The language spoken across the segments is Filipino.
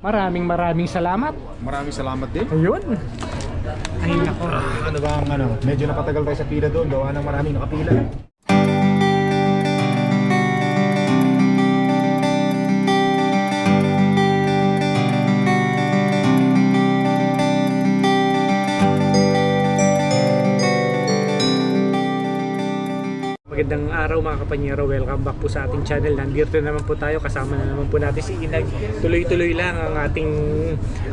Maraming salamat. Maraming salamat din. Ayun. Ay nako. Ano ba ang medyo napatagal tayo sa pila doon, gawa ng maraming nakapila. Magandang araw mga kapanyero, welcome back po sa ating channel. Nandito naman po tayo, kasama na naman po natin si Inag. Tuloy-tuloy lang ang ating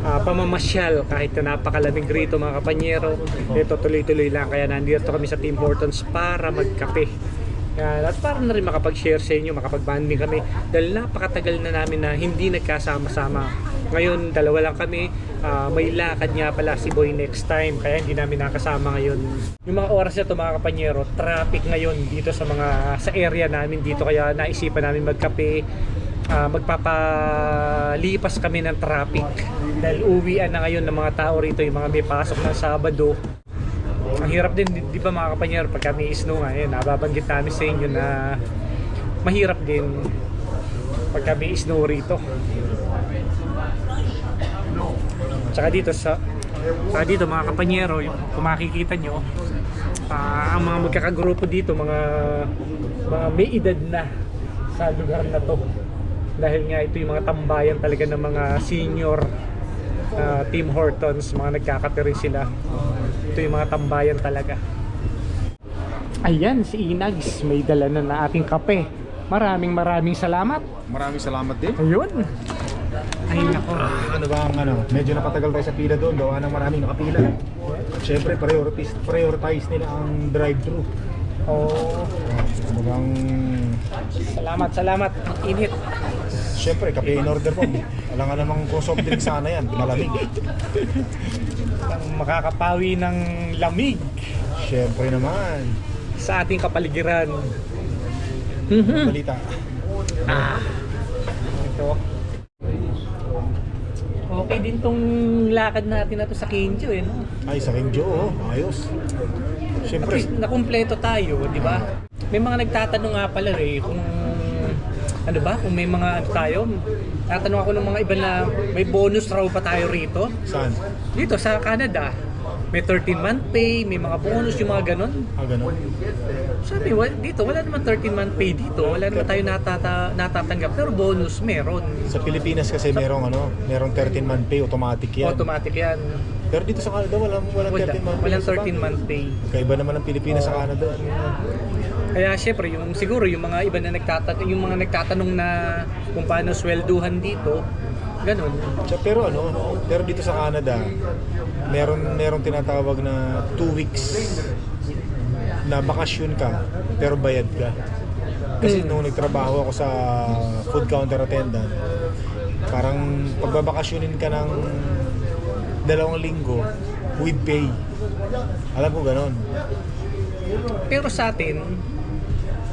pamamasyal kahit na napakalamig rito mga kapanyero. Ito tuloy-tuloy lang, kaya nandito kami sa Tim Hortons para magkape. At para na rin makapag-share sa inyo, makapag-banding kami dahil napakatagal na namin na hindi nagkasama-sama. Ngayon dalawa lang kami, may lakad nga pala si Boy next time kaya hindi namin nakasama ngayon. Yung mga oras na ito mga kapanyero, traffic ngayon dito sa area namin dito, kaya naisipan namin magkape. Magpapalipas kami ng traffic dahil uwian na ngayon ng mga tao rito, yung mga may pasok ng Sabado. Ang hirap din, di ba mga kapanyero, pagka may snow nga, yun, nababanggit namin sa inyo na mahirap din pagka may snow rito. Tsaka dito mga kapanyero, kung makikita nyo, ang mga magkakagrupo dito, mga may edad na sa lugar na to. Dahil nga ito yung mga tambayan talaga ng mga senior Tim Hortons, mga nagkakape rin sila. Ito yung mga tambayan talaga. Ayan, si Inags, may dala na ating kape. Maraming salamat. Maraming salamat din. Ayun. Ay nako. Ano ba ang medyo napatagal tayo sa pila doon, gawa ng maraming nakapila. Siyempre prioritize nila ang drive-thru. Oh. Ano bang Salamat. Ang init. siyempre kape in order mo. Alam nga namang kung soft drink sana yan, malamig. Ang makakapawi ng lamig Siyempre naman. sa ating kapaligiran. Balita. Ito. Okay din tong lakad natin na to sa Kinjo eh, no? Ay, sa King Joe, ayos. At Siyempre. least nakumpleto tayo, di ba? May mga nagtatanong nga pala kung ano ba, kung may mga tayo. Tatanong ako ng mga iba na may bonus raw pa tayo rito. Saan? Dito sa Canada. May 13-month pay, may mga bonus, yung mga ganon. Ganun. Sabi, dito wala naman 13-month pay dito. Wala naman tayo natatanggap, pero bonus meron. Sa Pilipinas kasi merong 13-month pay, automatic yan. Automatic yan. Pero dito sa Canada walang 13-month pay. Walang 13-month pay. Kaiba naman ang Pilipinas sa Canada. Kaya syempre, siguro yung mga iba na nagtatanong na kung paano swelduhan dito, ganun. Pero pero dito sa Canada, meron tinatawag na 2 weeks na bakasyon ka pero bayad ka. Kasi nung nagtrabaho ako sa food counter attendant, parang pagbabakasyonin ka ng 2 linggo with pay. Alam ko ganon. Pero sa atin,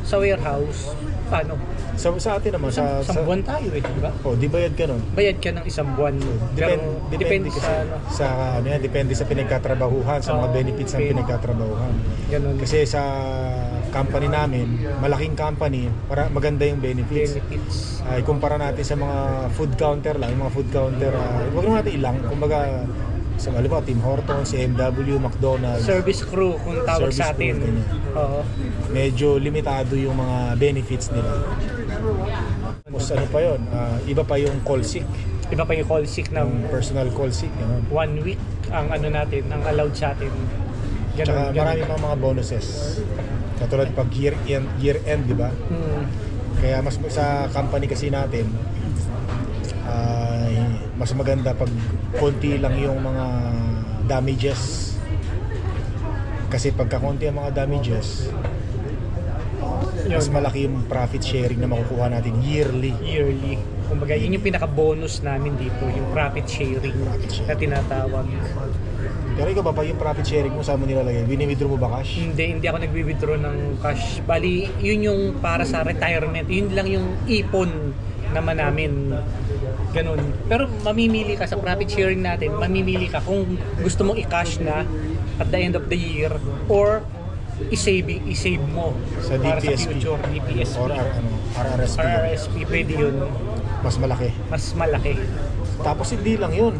sa warehouse, paano? Sa atin naman, Isang buwan tayo di ba? di bayad ka nun. Bayad ka ng isang buwan. Pero Depende kasi sa depende sa pinagkatrabahuhan, sa mga benefits ng pinagkatrabahuhan. ganun. Kasi sa company namin, malaking company, maganda yung benefits. Ay kumpara natin sa mga food counter lang, yung mga food counter, wag naman natin ilang, kumbaga sa Tim Hortons, CMW, McDonald's, Service crew kung tawag Service sa atin. crew, ganyan. Oo. Medyo limitado yung mga benefits nila. Tapos ano pa yun, iba pa yung call sick, Iba pa yung call sick ng yung personal call sick, ganun. 1 week ang natin, ang allowed sa atin. Tsaka marami pang mga bonuses. Katulad pag year end, di ba? Kaya mas sa company kasi natin, mas maganda pag konti lang yung mga damages. Kasi pagka konti ang mga damages, mas malaki yung profit sharing na makukuha natin yearly. Kumbaga, yun yung pinaka-bonus namin dito, yung profit sharing na tinatawag. Pero ikaw ba yung profit sharing mo, saan mo nilalagay? Wini-withdraw mo ba cash? Hindi ako nagwi-withdraw ng cash. Bali, yun yung para sa retirement. Yun lang yung ipon naman namin. Ganun. Pero mamimili ka sa profit sharing natin, mamimili ka kung gusto mong i-cash na at the end of the year or i-save mo sa para DPSP. sa future DPSP Or RRSP. RRSP, pwede yun. Mas malaki. Mas malaki. Tapos hindi lang yun.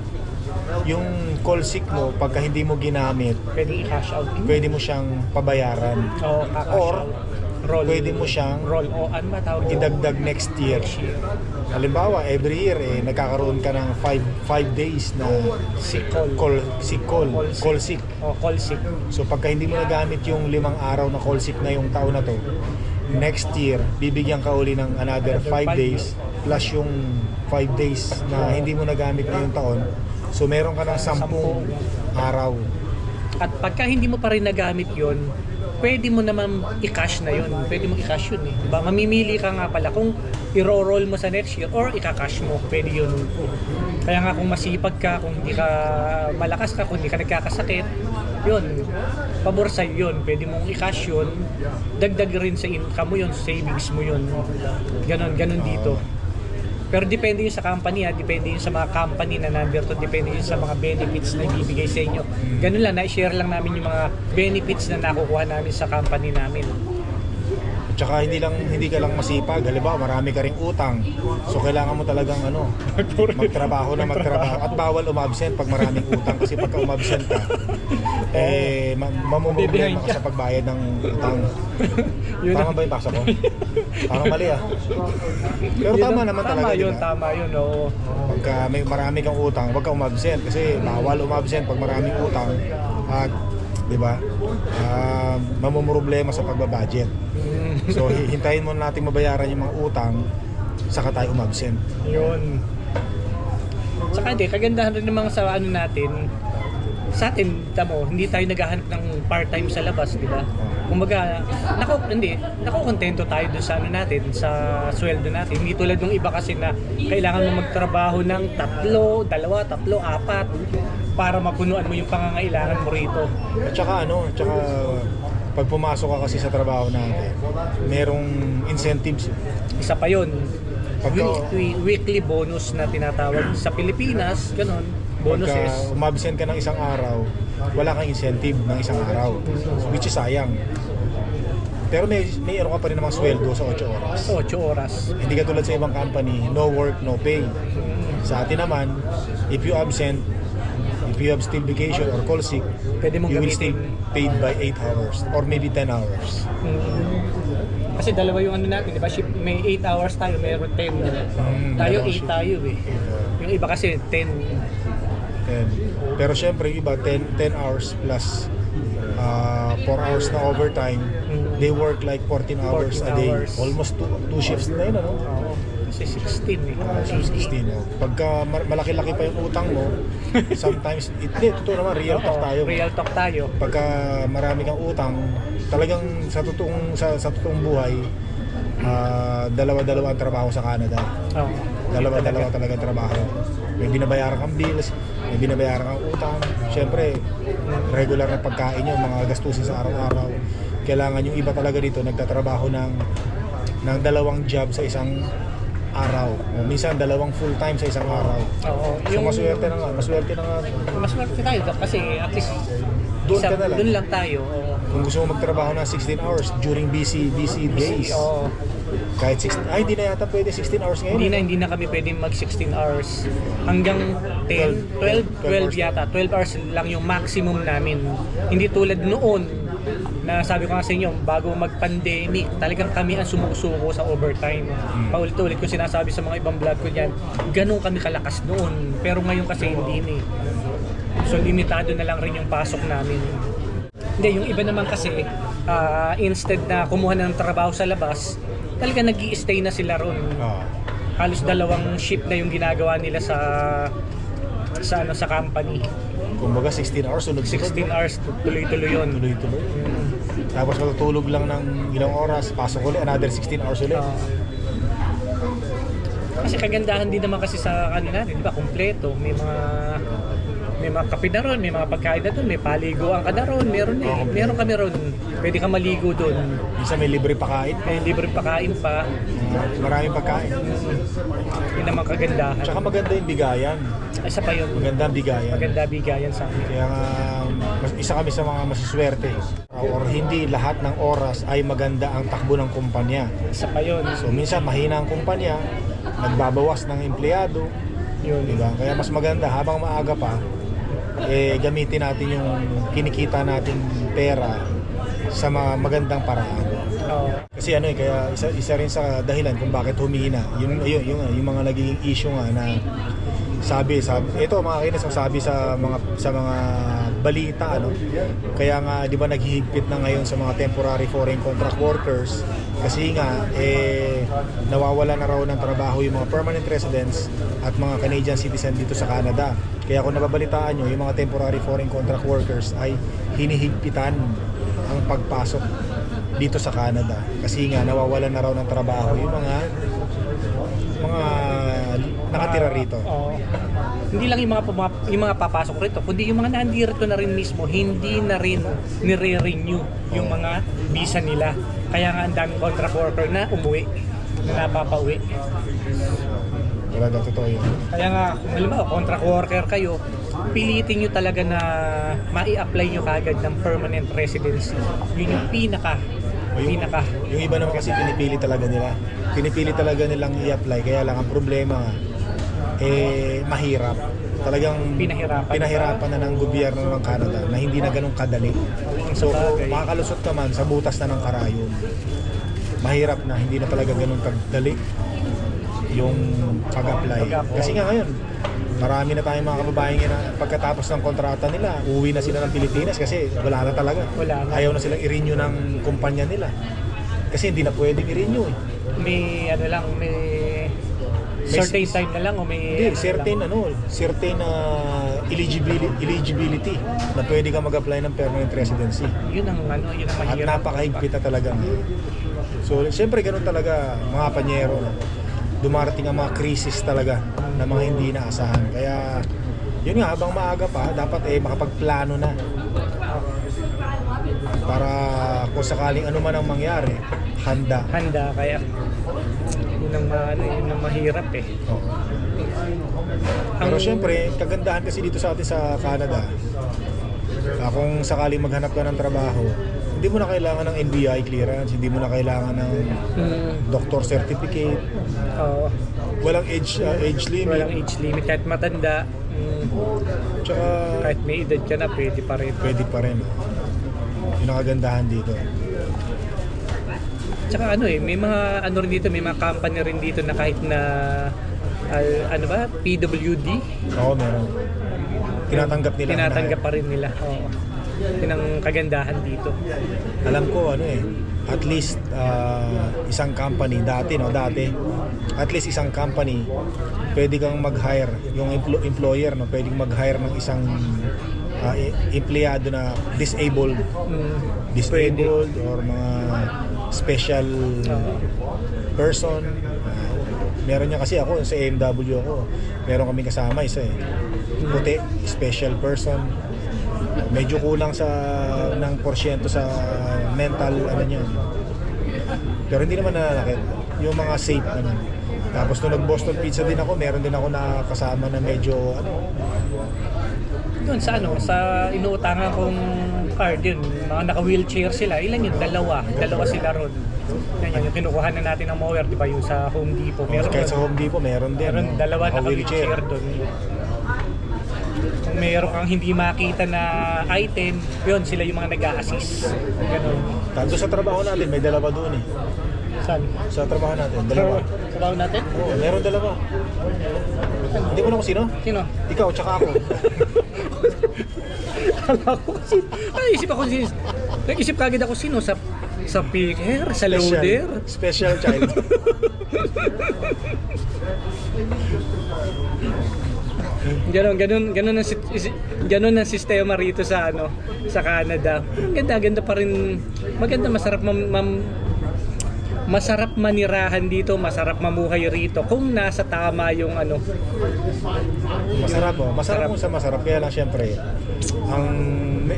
Yung call sick mo, pagka hindi mo ginamit, Pwede i-cash out. pwede mo siyang pabayaran. O kakash Or, out. Roll. pwede mo siyang Roll. O ano ba tawag? idagdag next year. Halimbawa, every year nagkakaroon ka ng 5 days na Sick call. call sick. O call sick. So pagka hindi mo nagamit yung 5 araw na call sick na yung taon na to, next year bibigyan ka uli ng another 5 days plus yung 5 days na hindi mo nagamit na yung taon. So meron ka ng 10 araw. At pagka hindi mo pa rin nagamit yon, pwede mo naman i-cash na yun. Pwede mo i-cash yun eh. Diba? Mamimili ka nga pala kung i-roll mo sa next year or i-cash mo. Pwede yun. Kaya nga kung masipag ka, kung hindi ka malakas ka, kung hindi ka nagkakasakit, yun. Pabor sa'yo yun. Pwede mong i-cash yun. Dagdag rin sa income mo yun, savings mo yun. Ganon dito. Pero depende yun sa company depende yun sa mga company na nandito, depende yun sa mga benefits na ibibigay sa inyo. Ganun lang, na-share lang namin yung mga benefits na nakukuha namin sa company namin. At saka hindi ka lang masipag. Halimbawa, marami ka ring utang. So kailangan mo talagang magtrabaho at bawal umabsent pag maraming utang kasi pagka umabsent ka mamumroblema ka sa pagbayad ng utang. Tama ba yung paksa ko? Parang mali Pero tama naman talaga, yun, diba? Tama yun, oo. Pagka may marami kang utang, huwag kang umabsent kasi bawal umabsent pag maraming utang at di ba? Mamumroblema sa pagbabudget. So hintayin mo natin mabayaran yung mga utang saka tayo umabsent. Yun. Saka kagandahan rin naman sa natin, sa atin, tamo, hindi tayo naghahanap ng part-time sa labas, di ba? Kumbaga, nakokontento tayo doon sa natin, sa sweldo natin. Hindi tulad ng iba kasi na kailangan mo magtrabaho ng 3, 2, 3, 4 para mapunuan mo yung pangangailangan mo rito. At saka pag pumasok ka kasi sa trabaho natin, merong incentives. Isa pa yun, Pagka- weekly bonus na tinatawag sa Pilipinas, ganun, bonuses. Pagka umabsent ka ng isang araw, wala kang incentive ng isang araw, which is sayang. Pero may ka pa rin namang sweldo sa 8 oras. 8 oras. Hindi ka tulad sa ibang company, no work, no pay. Sa atin naman, if you have still vacation or call sick, Pwede mong you will gamitin. still paid by 8 hours or maybe 10 hours. Kasi dalawa yung natin, di ba? May 8 hours tayo, mayroon 10. Tayo 8 tayo eh. Yung iba kasi 10. Pero syempre, yung iba 10 hours plus 4 hours na overtime. They work like 14 hours 14 a day. hours. Almost 2 shifts na yun, ano? Oo. Kasi 16 eh. 16. Pagka malaki-laki pa yung utang mo, sometimes, totoo naman, real talk tayo. Real talk tayo. Pagka marami kang utang, talagang sa totoong buhay, dalawa-dalawa ang trabaho sa Canada. Oo. Dalawa-dalawa talaga ang trabaho. May binabayaran kang bills, may binabayaran kang utang. Siyempre, regular na pagkain nyo, mga gastusin sa araw-araw. Kailangan yung iba talaga dito nagtatrabaho ng 2 job sa isang araw. O minsan 2 full-time sa isang araw. Oo. So maswerte na nga. Mas swerte tayo kasi at least Doon ka na lang. Doon lang tayo. Oo. Kung gusto mo magtrabaho ng 16 hours during busy days. Oo. Kahit 16, hindi na yata pwede 16 hours ngayon. Hindi na kami pwedeng mag 16 hours. Hanggang 10, 12 yata. 12 hours lang yung maximum namin. Hindi tulad noon na sabi ko nga sa inyo, bago mag-pandemic, talagang kami ang sumusuko sa overtime. Paulit-ulit ko sinasabi sa mga ibang vlog ko dyan, ganun kami kalakas noon. Pero ngayon kasi hindi na. So limitado na lang rin yung pasok namin. Hindi, yung iba naman kasi, instead na kumuha ng trabaho sa labas, talaga nag-i-stay na sila ron. Halos 2 shift na yung ginagawa nila sa company. Kumbaga 16 hours, sunod 16 hours, tuloy-tuloy yun. Tuloy-tuloy. Tapos matutulog lang ng ilang oras, pasok ulit, another 16 hours ulit. Kasi kagandahan din naman kasi sa natin, di ba, kumpleto. May mga kape na ron, may mga pagkain na doon, may paliguan ka na ron, meron kami ron. Pwede ka maligo doon. Minsan may libre pakain. May libre pakain pa. Maraming pagkain. Yun naman kagandahan. Tsaka maganda yung bigayan. Isa pa yun. Maganda ang bigayan. Maganda bigayan sa amin. Kaya isa kami sa mga masuswerte. Or hindi lahat ng oras ay maganda ang takbo ng kumpanya. Isa pa yun. So minsan mahina ang kumpanya, nagbabawas ng empleyado, Yun. Diba? Kaya mas maganda habang maaga pa, gamitin natin yung kinikita nating pera sa mga magandang paraan. Oo. Kasi kaya isa rin sa dahilan kung bakit humihina. Yung mga naging issue nga na sabi ito mga kinis sabi sa mga balita kaya nga 'di ba naghihigpit na ngayon sa mga temporary foreign contract workers kasi nga nawawala na raw ng trabaho yung mga permanent residents at mga Canadian citizen dito sa Canada. Kaya kung nababalitaan nyo, yung mga temporary foreign contract workers ay hinihigpitan ang pagpasok dito sa Canada kasi nga nawawalan na raw ng trabaho yung mga nakatira rito. Hindi lang yung mga papasok rito, kundi yung mga nandito na rin mismo, hindi na rin nire-renew yung mga visa nila. Kaya nga ang daming contract worker na umuwi, na napapauwi. Wala daw, totoo yun. Kaya nga, kung halimbawa, contract worker kayo, pilitin nyo talaga na mai-apply nyo kagad ng permanent residency. Yun yung pinaka. Yung iba naman kasi pinipili talaga nilang i-apply, kaya lang ang problema mahirap. Talagang pinahirapan na ng gobyerno ng Canada na hindi na ganun kadali. So makakalusot ka man sa butas na ng karayom. Mahirap na, hindi na talaga ganun kadali yung pag-apply. Kasi nga ngayon, marami na tayong mga kababayan na pagkatapos ng kontrata nila, uwi na sila ng Pilipinas kasi wala na talaga. Ayaw na silang i-renew ng kumpanya nila. Kasi hindi na pwedeng i-renew eh. May certain time na lang o may certain eligibility na pwede ka mag-apply ng permanent residency. Yun ang mahirap. At napakahigpit na talaga. So, siyempre ganun talaga mga panyero. Dumarating ang mga krisis talaga na mga hindi inaasahan. Kaya, yun nga, habang maaga pa, dapat makapagplano na. Para kung sakaling ano man ang mangyari, handa. Kaya yun ang mahirap eh. Oo. Pero siyempre, kagandahan kasi dito sa atin sa Canada, kung sakaling maghanap ka ng trabaho, hindi mo na kailangan ng NBI clearance, hindi mo na kailangan ng doctor certificate. Walang age limit. Walang age limit kahit matanda. Tsaka Kahit may edad ka na, pwede pa rin. Pwede pa rin. Yun ang kagandahan dito. Tsaka may mga rin dito, may mga company rin dito na kahit na PWD. Oo, meron. Tinatanggap pa rin nila. Oo. Yun ang kagandahan dito. Alam ko at least isang company dati at least isang company pwede kang mag-hire yung employer pwedeng mag-hire ng isang empleyado na disabled or mga special person. Meron niya kasi ako sa AMW meron kaming kasama isa puti, special person. Medyo kulang ng porsyento sa mental niya. Pero hindi naman nananakit. Yung mga safe naman. Tapos nung nag-Boston Pizza din ako, meron din ako nakasama na medyo doon sa inuutangan kong card yun, mga naka-wheelchair sila. Ilan yun? Dalawa sila ron. Yan yung kinukuha na natin ng mower, di ba? Yung sa Home Depot. Kahit sa Home Depot, meron din. Dalawa naka-wheelchair doon. Kung meron kang hindi makita na item, yun, sila yung mga nag-a-assist. Ganun. Tanto sa trabaho natin, may dalawa doon Saan? Sa trabaho natin, dalawa. Sa trabaho natin? Oo, meron dalawa. Hindi mo na kung sino? Sino? Ikaw, tsaka ako. Nag-isip kagad ako sino sa picker, sa loader. Special child. Ganun ang sistema rito sa Canada. Ganda pa rin. Maganda, masarap manirahan dito, masarap mamuhay rito kung nasa tama yung Masarap kung sa masarap, kaya lang syempre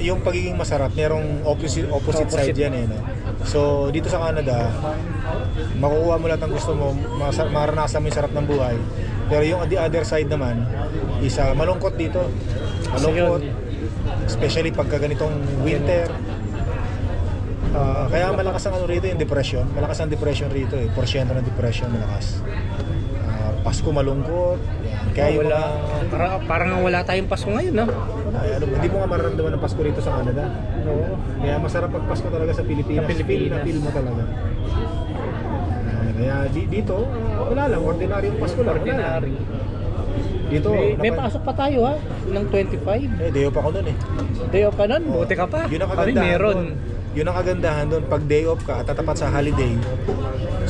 yung pagiging masarap merong opposite side yan no? So dito sa Canada makukuha mo lahat ng gusto mo, maranasan mo yung sarap ng buhay, pero yung the other side naman isa malungkot dito, especially pagka ganitong winter. Kaya malakas ang rito yung depression. Malakas ang depression rito porsyento ng depression malakas. Pasko malungkot, yan. Kaya yung Wala, mga, parang wala tayong Pasko ngayon, no? ay, ano, hindi mo nga mararamdaman ng Pasko rito sa Canada. Oo. Kaya masarap pag Pasko talaga sa Pilipinas. Sa Pilipinas. Feel na feel mo talaga. Kaya dito, wala lang. Ordinaryong Pasko lang. Wala lang. Ordinary. Dito, May pasok pa tayo ha, ng 25. Day off ako nun eh. Day off ka nun, buti ka pa. Yun ang Kami kagandahan meron. doon. Yun ang kagandahan doon. Pag day off ka at tatapat sa holiday,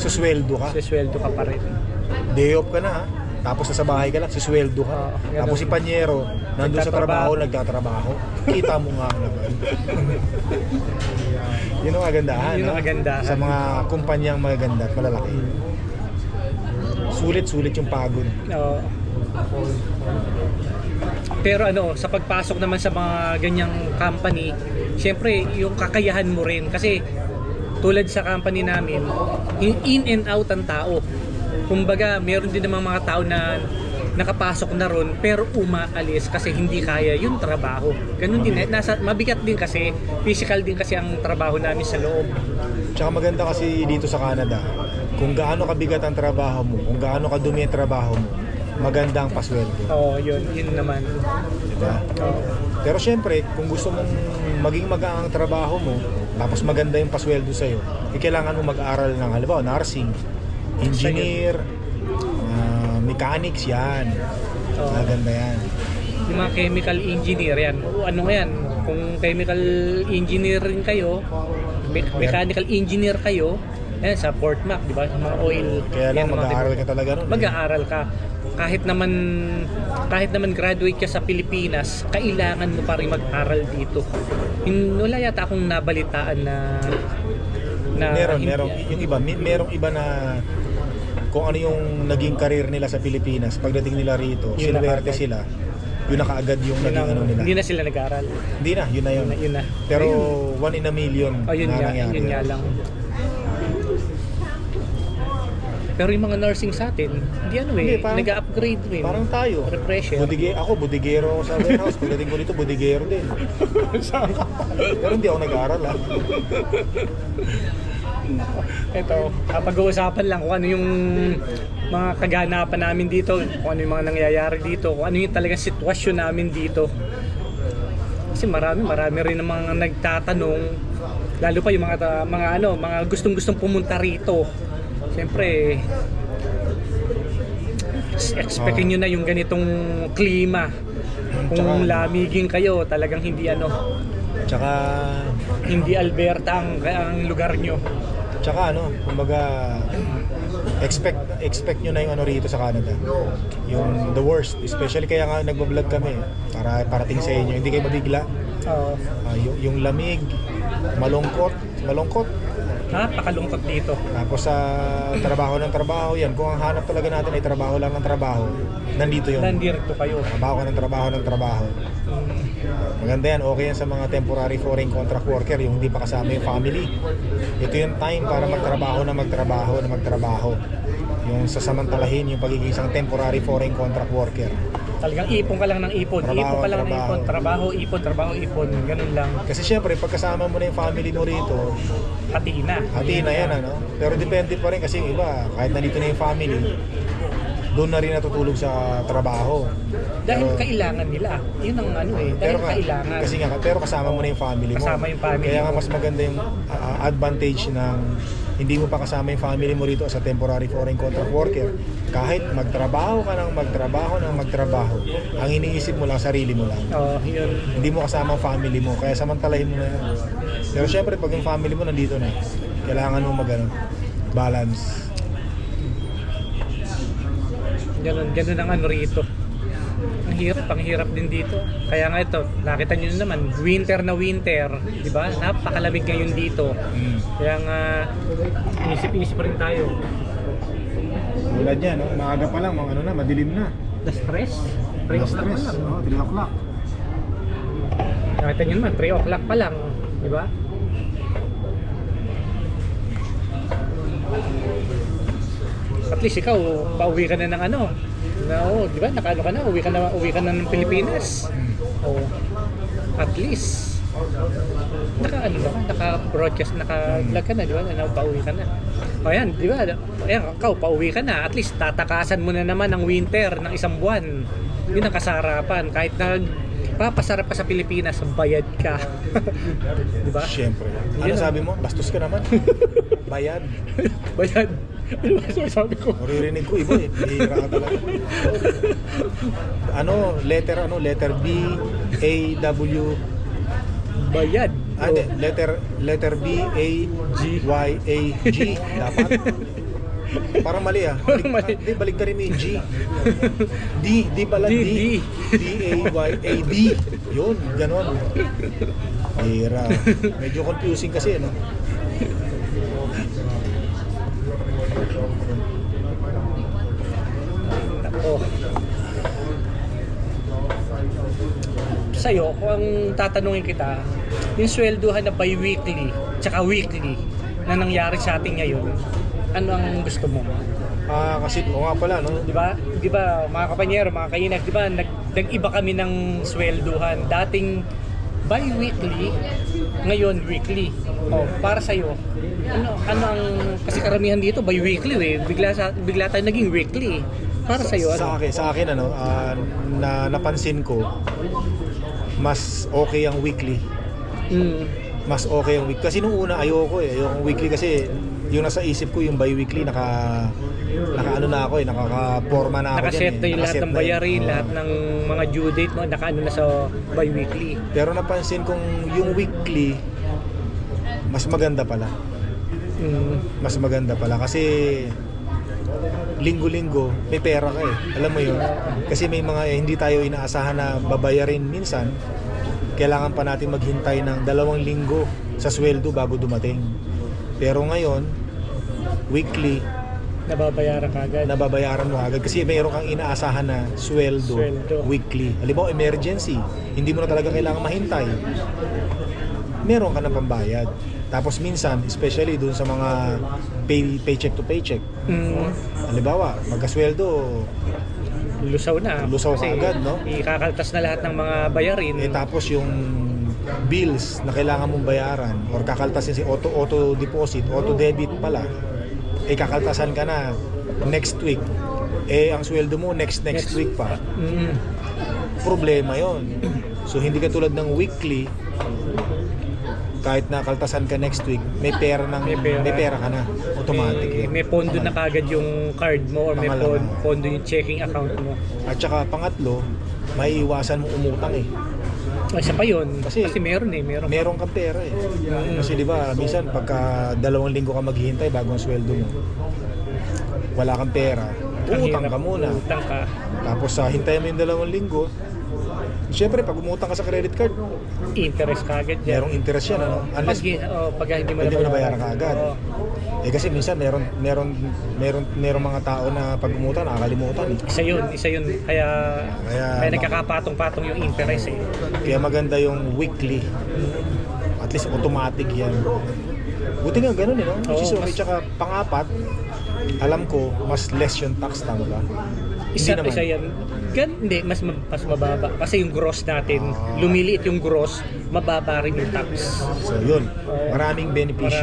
susweldo ka. Sisweldo ka pa rin. Day off ka na ha. Tapos sa bahay ka lang, susweldo ka. Oo, ganun. Tapos si Panyero, nandun sa Nagtatrabaho. trabaho, nagtatrabaho. Kita mo nga naman. Yun ang kagandahan. Yun ang no? kagandahan. Sa mga kumpanyang magaganda at malalaki. Sulit-sulit yung pagod. Oo. Pero ano, sa pagpasok naman sa mga ganyang company, syempre yung kakayahan mo rin kasi tulad sa company namin, in and out ang tao. Kumbaga, meron din namang mga tao na nakapasok na ron pero umaalis kasi hindi kaya yung trabaho. Ganun din, mabigat din kasi, physical din kasi ang trabaho namin sa loob. Tsaka maganda kasi dito sa Canada, kung gaano kabigat ang trabaho mo, kung gaano kadumi ang trabaho mo, maganda ang pasweldo. Oo, yun naman. Diba? Oo. Pero syempre, kung gusto mong maging magaan ang trabaho mo, tapos maganda yung pasweldo sa'yo, kailangan mo mag-aral ng, halimbawa, nursing, engineer, mechanics, yan. Oo. Maganda yan. Yung mga chemical engineer yan. O, ano yan? Kung chemical engineer rin kayo, mechanical engineer kayo, yan, sa Fort Mac, di ba? Mga oil. Kaya lang, yan, mga mag-aaral ka talaga nun. Mag-aaral ka. Kahit naman graduate ka sa Pilipinas, kailangan mo pa rin mag-aral dito. Wala yata akong nabalitaan na Meron. hindi- Yung iba, merong iba na kung ano yung naging career nila sa Pilipinas, pagdating nila rito, Yun na sinuwerte kaagad. sila, yun na kaagad yung yun naging na- ano nila. hindi na sila nag-aaral. Hindi na, yun na yun. Yun na. Pero Ayun. 1 in a million Yun na nga, nangyari. yun nga lang. Pero yung mga nursing sa atin, Hindi, parang- nag-upgrade rin. Parang tayo. Refresher. Budigero ako sa warehouse. Pagdating ko dito, budigero din. Pero hindi ako nag-aaral ha. Ito, pag-uusapan lang kung ano yung mga kaganapan namin dito, kung ano yung mga nangyayari dito, kung ano yung talagang sitwasyon namin dito. Kasi marami rin ng mga nagtatanong, lalo pa yung mga gustong-gustong pumunta rito. Siyempre, expectin nyo na yung ganitong klima. Kung lamigin kayo, talagang hindi Tsaka, hindi Alberta ang lugar nyo. tsaka kumbaga, expect nyo na yung rito sa Canada. Yung the worst. Especially kaya nga nagbablog kami para parating sa inyo. Hindi kayo mabigla. Oo. Yung lamig, malungkot. Napakalungkot dito. Tapos sa trabaho ng trabaho, yan. Kung ang hanap talaga natin ay trabaho lang ng trabaho, nandito yun. Nandito kayo. Trabaho ka ng trabaho. Maganda yan, okay yan sa mga temporary foreign contract worker, yung hindi pa kasama yung family. Ito yung time para magtrabaho. Yung sasamantalahin yung pagiging isang temporary foreign contract worker. Talagang ipon ka lang ng ipon. Ipon ka lang ng ipon. Trabaho, ipon. Ganun lang. Kasi syempre, pagkasama mo na yung family mo rito, Hati na. hati na yan, Pero depende pa rin kasi yung iba, kahit nandito na yung family, doon na rin natutulog sa trabaho. Dahil Pero- kailangan nila. Yun ang dahil kailangan. Kasi nga, pero kasama mo na yung family mo. Kasama yung family Kaya nga mo. mas maganda yung advantage ng hindi mo pa kasama yung family mo rito as a temporary foreign contract worker. Kahit magtrabaho ka ng magtrabaho, ang iniisip mo lang, sarili mo lang. Oo, yun. Hindi mo kasama ang family mo, kaya samantalahin mo na yan. Pero syempre, pag yung family mo nandito na, kailangan mo balance. Ganun ang rito. Ang hirap din dito. Kaya nga ito, nakita nyo naman, winter, di ba? Napakalamig ngayon dito. Kaya nga, inisip-isip rin tayo. Tulad yan, maaga pa lang, madilim na. The stress? 3 o'clock pa lang. 3 o'clock. Nakita nyo naman, 3 o'clock pa lang. Di ba? At least ikaw, pauwi ka na ng di ba? Uwi ka na ng Pilipinas. At least Naka-broadcast, naka-vlog ka na, di ba? Pauwi ka na. O yan, di ba? Ayan, ikaw, pauwi ka na. At least, tatakasan mo na naman ang winter ng isang buwan. Yun ang kasarapan. Kahit papasarap pa sa Pilipinas, bayad ka. Di ba? Siyempre. Ano sabi mo? Bastos ka naman. Bayad. Bayad. Ano ba sabi ko? Maririnig ko iba eh. Hihira ka talaga. Letter B, A, W. Bayad. Letter B, A, G, Y, A, G. Dapat. Parang mali ah. Balik ka rin yung G. D pala D. D, A, Y, A, D. Yun, ganon. Hira. Medyo confusing kasi, no? Oh. Sa'yo, kung tatanungin kita, yung swelduhan na bi-weekly, tsaka weekly, na nangyari sa atin ngayon, ano ang gusto mo? Kasi nga pala, no? Di ba, mga kapanyero, mga kainag, di ba, nag-iba kami ng swelduhan. Dating bi-weekly, ngayon weekly. Oh, para sa'yo, ano ang, kasi karamihan dito bi-weekly eh. Bigla tayo naging weekly. Para sa'yo, ano? Sa akin, napansin ko, mas okay ang weekly. Mas okay ang weekly. Kasi nung una, ayoko weekly kasi yung nasa isip ko yung bi-weekly, naka-ano na ako nakaka-forma na ako dyan. Nakaset na yung lahat ng bayarin, lahat ng mga due date mo, naka-ano na sa bi-weekly. Pero napansin kong yung weekly, mas maganda pala. Mas maganda pala kasi linggo-linggo may pera ka eh. Alam mo yun? Kasi may mga hindi tayo inaasahan na babayarin minsan. Kailangan pa natin maghintay ng 2 linggo sa sweldo bago dumating. Pero ngayon, weekly, nababayaran mo agad kasi mayroon kang inaasahan na sweldo. Weekly. Halimbawa emergency, hindi mo na talaga kailangan mahintay. Meron ka na pambayad. Tapos minsan, especially dun sa mga paycheck to paycheck. Halimbawa, magkasweldo, lusaw ka agad, no? Ikakaltas na lahat ng mga bayarin. Tapos yung bills na kailangan mong bayaran or kakaltasin si auto deposit, auto debit pala. Kakaltasan ka na next week. Ang sweldo mo next week pa. Problema 'yon. So hindi ka tulad ng weekly, kahit nakaltasan ka next week, may pera ka na automatic. May pondo na kagad yung card mo or may pondo yung checking account mo. At saka pangatlo, maiiwasan mo umutang eh. Isa pa yun. Kasi meron kang pera eh. Kasi di ba, minsan pagka 2 linggo ka maghihintay bago ang sweldo mo, wala kang pera, utang ka muna. Tapos hintayin mo yung 2 linggo. Siyempre, pag umutang ka sa credit card, interest ka agad yan. Merong interest yan, ano? Unless pag hindi mo nabayaran ka agad. Kasi minsan meron mga tao na pag umutang nakakalimutan eh. Isa yun. Kaya nagkakapatong-patong yung interest eh. Kaya maganda yung weekly. At least automatic yan. Buti nga ganun eh, no? Tsaka pang-apat, alam ko, mas less yung tax, tama ba? Isa yan. Hindi, mas mababa. Kasi yung gross natin, lumiliit yung gross, mababa rin yung tax. So yun, maraming benepisyo.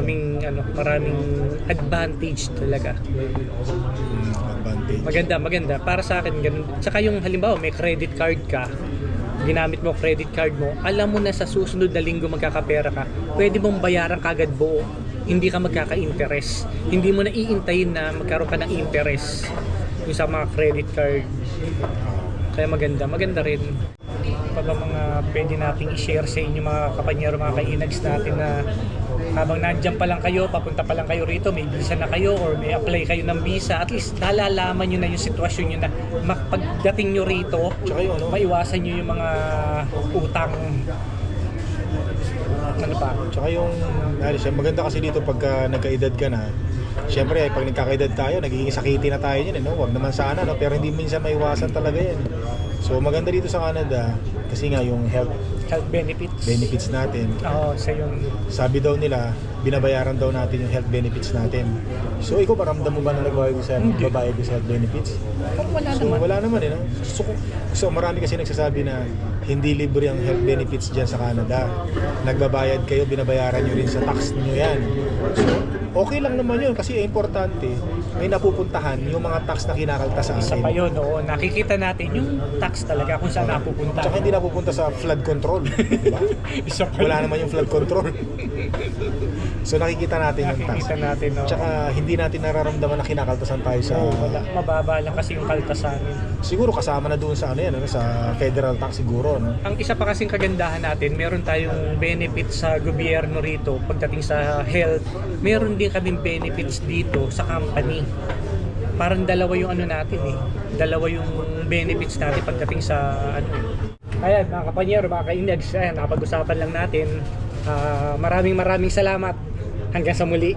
Maraming advantage talaga. Advantage. Maganda. Para sa akin, ganun. Tsaka yung halimbawa, may credit card ka, ginamit mo credit card mo, alam mo na sa susunod na linggo magkakapera ka, pwede mong bayaran kagad buo. Hindi ka magkaka-interest. Hindi mo na iintayin na magkaroon ka ng interest yung sa mga credit card. Kaya maganda rin. Pa ba mga pwede nating i-share sa inyo mga kapanyero, mga kainags natin na habang nandiyan pa lang kayo, papunta pa lang kayo rito, may visa na kayo or may apply kayo ng visa, at least nalalaman nyo na yung sitwasyon nyo na pagdating nyo rito, maiwasan nyo yung mga utang. Ano pa? Tsaka yung, maganda kasi dito pagka nagkaedad ka na, siyempre pag nagkakaedad tayo, nagiging sakiti na tayo yun, no? Wag naman sana, no? Pero hindi minsan maiwasan talaga yan. So So maganda dito sa Canada kasi nga yung health Health benefits. benefits natin. Oo, sa yung Sabi daw nila, binabayaran daw natin yung health benefits natin. So ikaw, paramdam mo ba na nagbabayad sa Hindi. babayad sa health benefits? wala So naman. wala naman eh. No? So marami kasi nagsasabi na hindi libre ang health benefits dyan sa Canada. Nagbabayad kayo, binabayaran nyo rin sa tax nyo yan. So okay lang naman yun kasi importante may napupuntahan yung mga tax na kinakaltas sa Isa atin. pa yun, oo. Nakikita natin yung tax talaga kung saan napupunta. Tsaka hindi napupunta sa flood control. Diba? Isa pa Wala yun. naman yung flood control. So nakikita natin yung tax. Nakikita natin, no? Tsaka hindi natin nararamdaman na kinakaltasan tayo sa... Wala, mababa lang kasi yung kaltas sa amin. Siguro kasama na doon sa ano yan, ano, sa federal tax siguro. No? Ang isa pa kasing kagandahan natin, meron tayong benefits sa gobyerno rito pagdating sa health. Meron din kaming benefits dito sa company. Parang dalawa yung ano natin eh. Dalawa yung benefits natin pagdating sa ano. Ayan, mga kapanyero, mga ka-inags, ayan, napag-usapan lang natin. Maraming salamat. Hanggang sa muli.